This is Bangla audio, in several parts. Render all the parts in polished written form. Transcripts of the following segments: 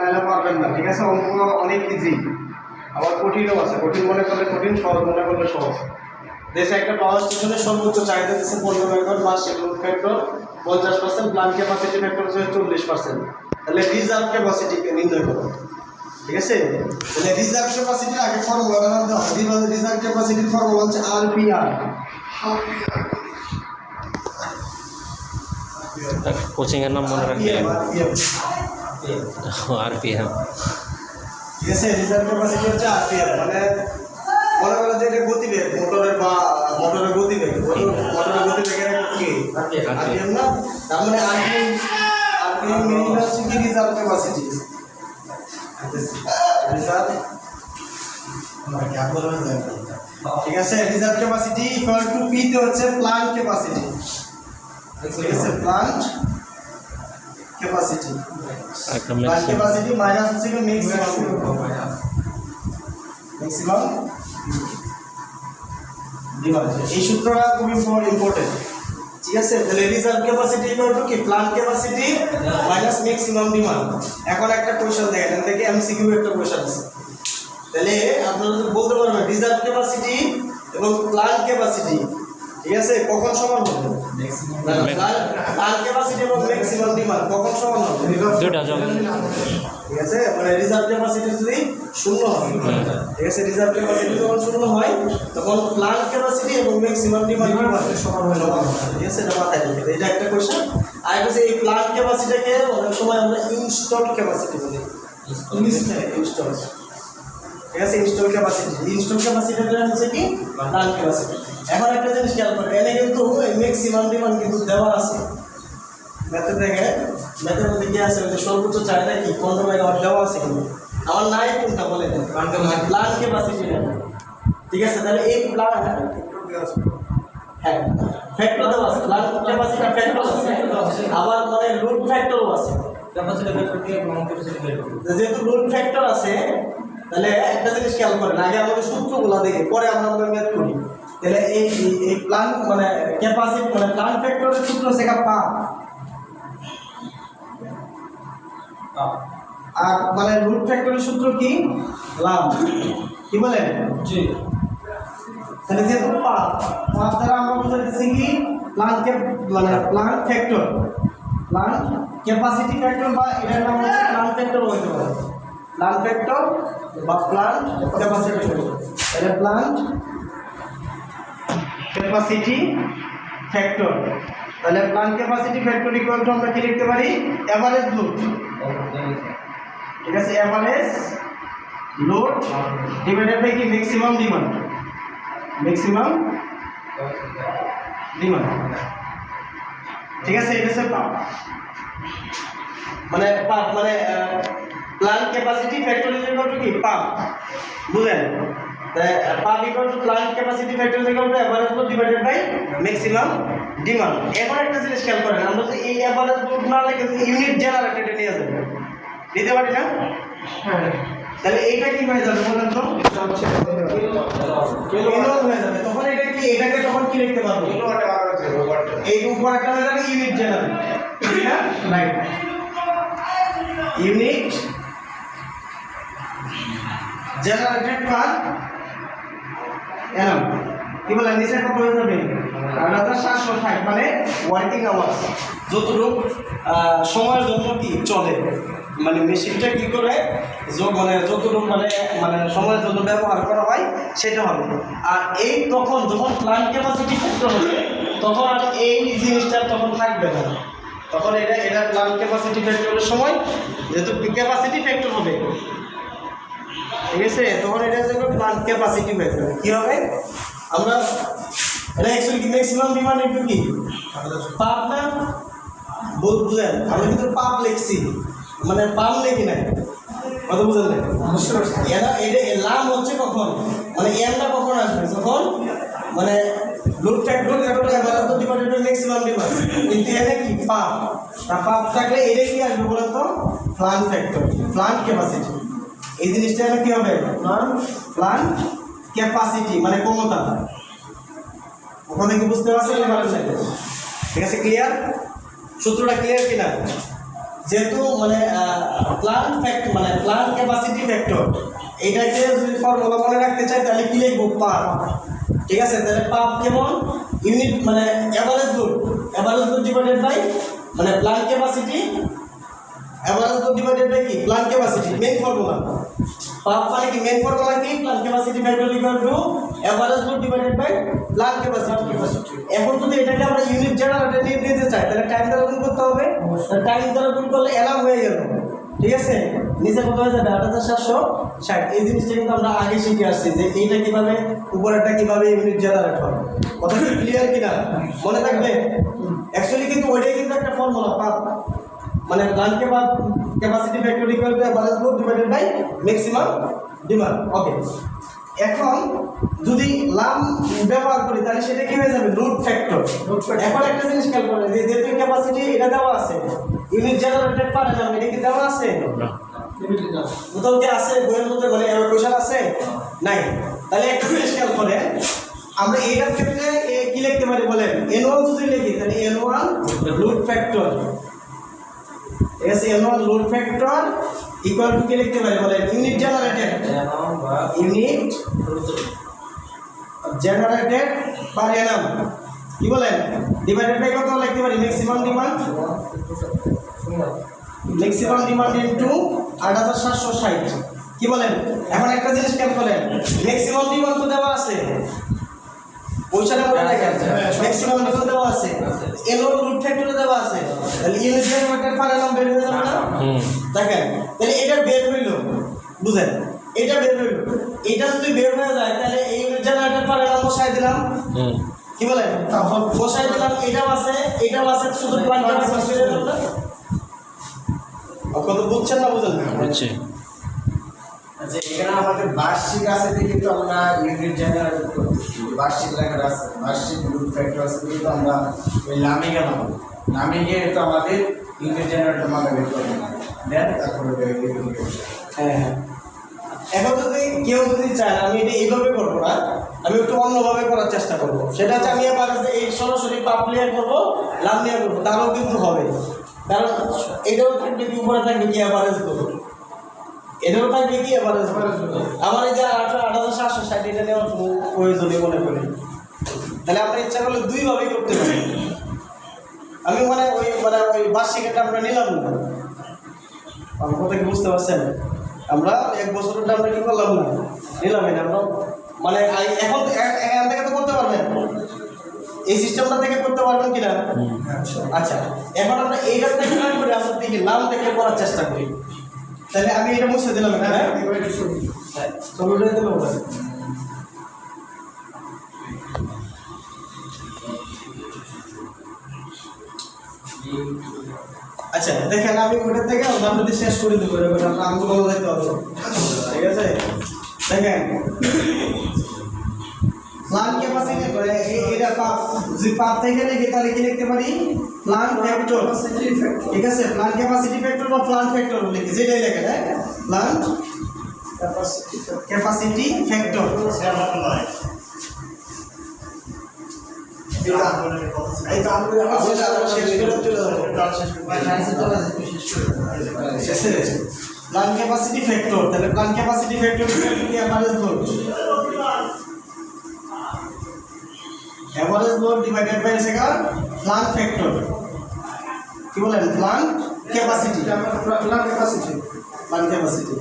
নাহলে পারবেন না, ঠিক আছে? অঙ্ক অনেক ইজি, আবার কঠিনও আছে, কঠিন মনে করলে কঠিন, সহজ মনে করলে সহজ। দেশে একটা পাওয়ার স্টেশনের সর্বোচ্চ চাহিদা দিচ্ছে 15 মেগাওয়াট, বার্ষিক load factor 50%, plant capacity factor হচ্ছে 40%। তাহলে রিজার্ভ ক্যাপাসিটি নির্ণয় করো, ঠিক আছে? তাহলে রিজার্ভ ক্যাপাসিটির আগে ফর্মুলা জানতে হবে। রিজার্ভ ক্যাপাসিটির ফর্মুলা হচ্ছে আরপিআর। কোচিং এর নাম মনে রাখবেন, আরপিএম। ঠিক আছে, রিজার্ভ ক্যাপাসিটি হচ্ছে আরপিএম, মানে মনে করেন যে এটা গতিবেগ মোটরের, বা মোটরের গতিবেগ, মোটরের গতিবেগের কি আরপিএম না? তার মানে আরপিএম মিনিং হচ্ছে কি রিজার্ভ ক্যাপাসিটি। রিজার্ভ, ঠিক আছে, reserve capacity equal to P তে হচ্ছে প্ল্যান্ট ক্যাপাসিটি, ঠিক আছে? Plant capacity, plant capacity minus হচ্ছে ম্যাক্সিমাম ডিমান্ড। এই সূত্রটা খুব ইম্পর্টেন্ট, ঠিক আছে? তাহলে রিজার্ভ ক্যাপাসিটি ইকুয়াল টু কি plant capacity minus maximum demand. এখন একটা কোশ্চেন দেখেন, এখান থেকে এমসিকিউ একটা কোশ্চেন আছে। তাহলে আপনারা বলতে পারবেন রিজার্ভ ক্যাপাসিটি এবং প্ল্যান্ট ক্যাপাসিটি, ঠিক আছে, কখন সমান হবে? প্ল্যান্ট ক্যাপাসিটি এবং ম্যাক্সিমাম ডিমান্ড কখন সমান হবে? দুটো জব, ঠিক আছে, মানে রিজার্ভ ক্যাপাসিটি যদি শূন্য হয়, ঠিক আছে, রিজার্ভ ক্যাপাসিটি যখন শূন্য হয় তখন প্ল্যান্ট ক্যাপাসিটি এবং ম্যাক্সিমাম ডিমান্ড সমান হয়, ঠিক আছে? এটা মাথায় রাখবেন, এটা একটা কোশ্চেন। আর একটা হচ্ছে এই প্ল্যান্ট ক্যাপাসিটিকে অনেক সময় আমরা ইনস্টল ক্যাপাসিটি বলি, ইনস্টল, ঠিক আছে? ইনস্টল ক্যাপাসিটি হচ্ছে কি প্ল্যান্ট ক্যাপাসিটি। এখন একটা জিনিস খেয়াল করেন, এখানে কিন্তু ম্যাক্সিমাম ডিমান্ড কিন্তু দেওয়া আছে ম্যাথে, দেখে ম্যাথের মধ্যে কি আছে, ওই সর্বোচ্চ চাহিদা কি 15 মেগাওয়াট দেওয়া আছে, কিন্তু আমার নাই কোনটা বলে প্ল্যান্ট ক্যাপাসিটি, ঠিক আছে? তাহলে এই প্ল্যান্ট, হ্যাঁ, ফ্যাক্টর দেওয়া আছে, প্ল্যান্ট ক্যাপাসিটি ফ্যাক্টর আছে, আবার মানে লোড ফ্যাক্টরও আছে। যেহেতু লোড ফ্যাক্টর আছে, তাহলে একটা জিনিস খেয়াল করেন, আগে আমাদের সূত্রগুলো দেখে পরে আমরা ম্যাথ করি। তাহলে এই প্ল্যান্ট মানে ক্যাপাসিটি মানে প্ল্যান্ট ফ্যাক্টরের সূত্র শেখা পাপ, আর মানে রুট ফ্যাক্টরের সূত্র কি লাভ, কি বলেন? জি। তাহলে যেহেতু পাপ দ্বারা আমরা বুঝাইতেছি কি প্ল্যান্ট মানে plant factor, plant capacity factor, বা এটার নাম হচ্ছে প্ল্যান্ট ফ্যাক্টর হইতে পারে, প্ল্যান্ট ফ্যাক্টর বা প্ল্যান্ট ক্যাপাসিটি ফ্যাক্টর। এটা প্ল্যান্ট ক্যাপাসিটি ফ্যাক্টর। তাহলে plant capacity factor equal two আমরা কি লিখতে পারি? এভারেজ লোড, ঠিক আছে? এভারেজ লোড ডিভাইডেড বাই কি ম্যাক্সিমাম ডিমান্ড, ম্যাক্সিমাম ডিমান্ড, ঠিক আছে? এটা হচ্ছে পাপ, মানে পাপ মানে plant capacity factor equal two কি পাপ, বুঝলেন? পাপ equal to plant capacity factor equal to average load divided by maximum demand. এখন একটা জিনিস খেয়াল করেন, আমরা যদি এই এভারেজ লোড না লিখে ইউনিট জেনারেটেড নিয়ে যাবো, নিতে পারি না? হ্যাঁ, তাহলে এইটা কি হয়ে যাবে বলেন তো? কিলোওয়াট হয়ে যাবে। তখন এটা কি, এটাকে তখন কি লিখতে পারবো? এই উপর একটা হয়ে যাবে ইউনিট জেনারেটেড, ঠিক না? রাইট, ইউনিট জেনারেটেড পার এনাম, কি বলেন? নিচে কত হয়ে যাবে? 8760, মানে ওয়ার্কিং আওয়ার্স, যতটুকু সময়ের জন্য কি চলে, মানে মেশিনটা কি করে মানে যতটুকু মানে মানে সময়ের জন্য ব্যবহার করা হয় সেটা হবে। আর এই তখন যখন প্ল্যান্ট ক্যাপাসিটি ফ্যাক্টর হবে তখন আর এই জিনিসটা তখন থাকবে না, তখন এটা প্ল্যান্ট ক্যাপাসিটি ফ্যাক্টরের সময় যেহেতু ক্যাপাসিটি ফ্যাক্টর হবে, ঠিক আছে? তখন এটা যখন প্ল্যান্ট ক্যাপাসিটি ফ্যাক্টর কি হবে, আমরা এটা অ্যাকচুয়ালি কি ম্যাক্সিমাম ডিমান্ড একটু কি পাপ না বুঝলেন? আমরা কিন্তু পাপ লিখছি, মানে পাম লিখি নাই, কথা বুঝলেন? এরা এটা লাভ হচ্ছে কখন, মানে এমটা কখন আসবে যখন মানে load factor average load divided by maximum demand, কিন্তু এখানে কি পাপ, তা পাপ থাকলে এটা কি আসবে বলেন তো? Plant factor, plant capacity. এই জিনিসটা কি হবে? প্ল্যান্ট ক্যাপাসিটি মানে ক্ষমতা। ওখানে কি বুঝতে পারছেন? ঠিক আছে, ক্লিয়ার? সূত্রটা ক্লিয়ার কিনা? যেহেতু মানে প্লান্ট ফ্যাক্ট মানে প্লান্ট ক্যাপাসিটি ফ্যাক্টর, এটাকে যদি ফর্মুলা মনে রাখতে চাই তাহলে কি লিখবো? পাপ। ঠিক আছে, তাহলে পাপ কেমন? ইউনিট মানে অ্যাভারেজ লোড ডিভাইডেড বাই মানে plant capacity, average load divided by কি? Plant capacity, main formula. পাপ মানে কি? মেইন ফর্মুলা কি? Plant capacity factor equal to average load divided by plant capacity. এখন যদি এটাকে আমরা ইউনিট জেনারেটর নিয়ে নিতে চাই তাহলে টাইম দ্বারা গুণ করতে হবে। টাইম দ্বারা গুণ করলে এলাম হয়ে গেল। ঠিক আছে, নিচে কত হয়ে যাবে? 8760। এই জিনিসটা কিন্তু আমরা আগে শিখে আসছি যে এইটা কিভাবে, উপরেরটা কিভাবে ইউনিট জেনারেট হবে। কথা কি ক্লিয়ার কিনা? মনে থাকবে? অ্যাকচুয়ালি কিন্তু ওইটাই কিন্তু একটা ফর্মুলা পাপ মানে plant capacity factor equal to average load divided by maximum demand. Okay, এখন যদি লাম ব্যবহার করি তাহলে সেটা কি হয়ে যাবে? Load factor. এখন একটা জিনিস খেয়াল করেন যে যেহেতু ক্যাপাসিটি এটা দেওয়া আছে, ইউনিট জেনারেটেড পারে না, এটা কি দেওয়া আছে? কোথাও কি আছে বইয়ের মধ্যে? মানে কোয়েশ্চন আছে? নাই। তাহলে একটা জিনিস খেয়াল করেন, আমরা এইটার ক্ষেত্রে কি লিখতে পারি বলেন? N1 যদি লিখি তাহলে N1 লোড ফ্যাক্টর, ঠিক আছে, N1 load factor equal two কি লিখতে পারি বলেন? ইউনিট জেনারেটেড পার এনাম কি বলেন? ডিভাইডেড বাই কত লিখতে পারি? ম্যাক্সিমাম ডিমান্ড ইনটু 8760 কি বলেন? এখন একটা জিনিস খেয়াল করেন, ম্যাক্সিমাম ডিমান্ড তো দেওয়া আছে, পয়সাটা মনে রাখেন, ম্যাক্সিমাম ডিমান্ড দেওয়া আছে, এনওয়াল লোড ফ্যাক্টরে দেওয়া আছে, তাহলে ইউনিট জেনারেটেড পার এনাম বের হয়ে যাবে না? দেখেন, তাহলে এটা বের হইল, বুঝেন? এটা বের হইল, এটা যদি বের হয়ে যায় তাহলে এই ইউনিট জেনারেটেড পার এনাম বসাই দিলাম, কি বলেন? বসাই দিলাম, এটাও আছে, শুধু প্লান্ট ক্যাপাসিটি কত বুঝছেন না বুঝেন? বুঝছি। আচ্ছা, এখানে আমাদের বার্ষিক আছে কিন্তু আমরা ইউনিট জেনারেট করতেছি, বার্ষিক লেখা আছে, বার্ষিক লোড ফ্যাক্টর আছে কিন্তু আমরা ওই নামিকে নেব, নামিকে তো আমাদের ইউনিট জেনারেটর মানে বের করতে দেন, তারপরে হ্যাঁ, এখন যদি কেউ যদি চায় আমি এটা এইভাবে করবো না, আমি একটু অন্যভাবে করার চেষ্টা করবো, সেটা হচ্ছে আমি আবার এই সরাসরি পাপ লেয়ার করবো, লাম লেয়ার করবো, তারও কিন্তু হবে। কারণ এটাও থাকবে কি, উপরে থাকবে কি অ্যাভারেজ করবো, এটাও থাকবে কি অ্যাভারেজ। আমার এই যে 8760 এটা নেওয়ার প্রয়োজনীয় মনে করি, তাহলে আমরা ইচ্ছা করলে দুইভাবেই করতে পারি। আমি ওই বার্ষিকটা আমরা নিলাম না, আমার কথা কি বুঝতে পারছেন? আমরা এক বছরটা আমরা কি করলাম না, নিলামই না। আমরা মানে এখন এখান থেকে তো করতে পারবেন, এই সিস্টেমটা থেকে করতে পারবেন কিনা? আচ্ছা, এখন আমরা এইটার থেকে না করে আমরা দেখি নাম থেকে করার চেষ্টা করি। তাহলে আমি এটা মুছে দিলাম এখানে, চলো এটা দিলাম। আচ্ছা দেখেন, আমি ওটা থেকে আমরা শেষ করে দেবো, আমরা আঙ্গুল দেখতে হবে, ঠিক আছে? দেখেন প্লান্ট ক্যাপাসিটি করে এটা পাপ, যদি পাপ থেকে লিখি তাহলে কি লিখতে পারি? প্লান্ট ফ্যাক্টর, ঠিক আছে? প্লান্ট ক্যাপাসিটি ফ্যাক্টর বা প্লান্ট ফ্যাক্টর লিখি, যেটাই লেখেন, হ্যাঁ, plant capacity factor. Plant capacity factor, তাহলে প্লান্ট ক্যাপাসিটি ফ্যাক্টর কি? Average load, average load divided by second plant factor, কি বলেন? প্লান্ট ক্যাপাসিটি, প্লান্ট ক্যাপাসিটি,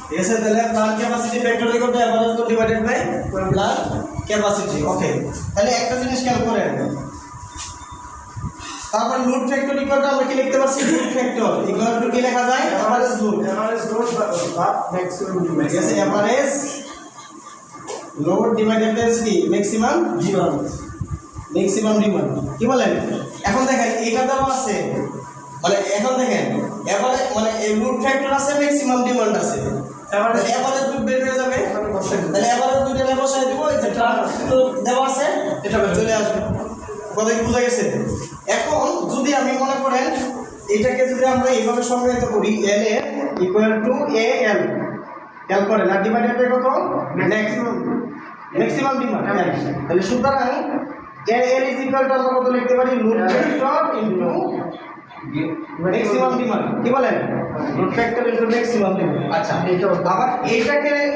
ঠিক আছে? তাহলে plant capacity factor equal to average load divided by plant capacity. Okay, তাহলে একটা জিনিস খেয়াল করেন, তারপর লোড ফ্যাক্টর ইকুয়াল টু আমরা কি লিখতে পারছি? লোড ফ্যাক্টর ইকুয়াল টু কি লেখা যায়? অ্যাভারেজ লোড বা ম্যাক্সিমাম ডিমান্ড, ঠিক আছে? অ্যাভারেজ লোড ডিভাইডেড বাই কি? ম্যাক্সিমাম ডিমান্ড, কি বলেন? এখন দেখেন এটা দেওয়া আছে, মানে এখন দেখেন এভারেজ মানে এই লোড ফ্যাক্টর আছে, ম্যাক্সিমাম ডিমান্ড আছে, এভারেজ লোড বের হয়ে যাবে, তাহলে এভারেজ লোড এনে বসাই দিব, এই যে ট্রান্সফার দেওয়া আছে এটা চলে আসবে। কথা কি বোঝা গেছে? এখন যদি আমি মনে করেন এটাকে যদি আমরা এইভাবে সংজ্ঞায়িত করি, এল এ ইকুয়াল টু এ এল, খেয়াল করেন, আর ডিভাইডেড বাই কত? ম্যাক্সিমাম ডিমান্ড, তাহলে সুতরাং এল ইজ ইকুয়াল টু আমরা কত লিখতে পারি? Load factor into maximum demand কি বলেন load factor into maximum demand আচ্ছা আবার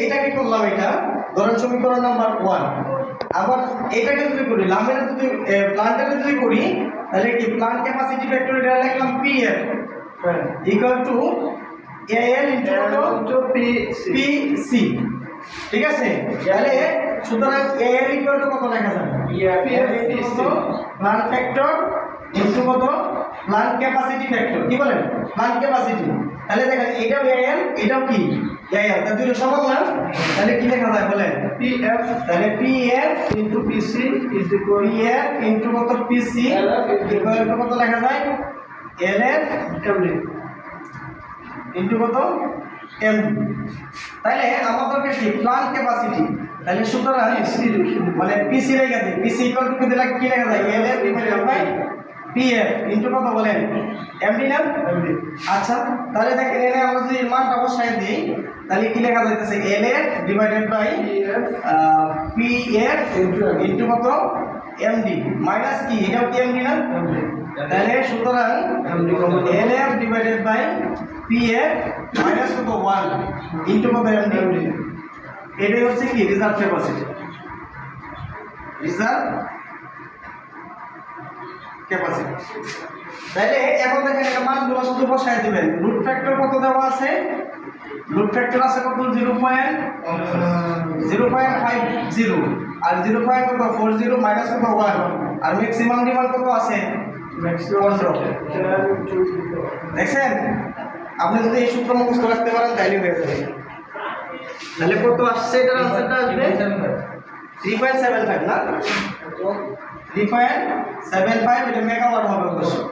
এটাকে করলাম এটা ধরেন সমীকরণ নাম্বার 1 আবার এটাকে যদি করি লামের যদি প্লান্টের যদি করি তাহলে কি প্লান্ট ক্যাপাসিটি ফ্যাক্টর এটা লিখলাম PF equal to AL into PC ঠিক আছে তাহলে সুতরাং এএল ইকুয়াল টু কত লেখা যাবে প্লান্ট ফ্যাক্টর ইনটু কত প্লান্ট ক্যাপাসিটি ফ্যাক্টর কি বলেন প্লান্ট ক্যাপাসিটি তাহলে দেখেন এটাও এএল এটাও কি এএল তাহলে দুটো সমান না তাহলে কি লেখা যায় বলেন পিএফ তাহলে PF into PC is equal PF into কত পিসি ইকুয়াল টু কত লেখা যায় এলএফ এমডি ইনটু কত এমডি তাহলে আমাদের কি প্লান্ট ক্যাপাসিটি তাহলে সুতরাং মানে পিসি লেখা দিই পিসি ইকুয়াল টু দিলে কি লেখা যায় LF divided by PF into কত বলেন এমডি না এমডি আচ্ছা তাহলে দেখেন এখানে আমরা যদি এর মানটা বসাই দিই তাহলে কি লেখা যাইতেছে LF divided by PF into কত এমডি মাইনাস কি এটাও কি এমডি না তাহলে সুতরাং LF divided by PF minus কত 1 ইনটু কত এমডি এটাই হচ্ছে কি রিজার্ভ ক্যাপাসিটি রিজার্ভ ক্যাপাসিটি তাহলে এখন দেখেন এটা মানগুলো শুধু বসায় দিবেন রুট ফ্যাক্টর কত দেওয়া আছে রুট ফ্যাক্টর আছে কত 0.50 আর 0.40 মাইনাস কত 1 আর ম্যাক্সিমাম ডিমান্ড কত আছে ম্যাক্সিমাম দেখছেন আপনি যদি এই সূত্র মুখস্থ রাখতে পারেন তাহলে হয়ে যাবে তাহলে কত আসছে এটার आंसरটা আসবে 3.75 না 3.75 এটা মেগাওয়াট হবে অবশ্যই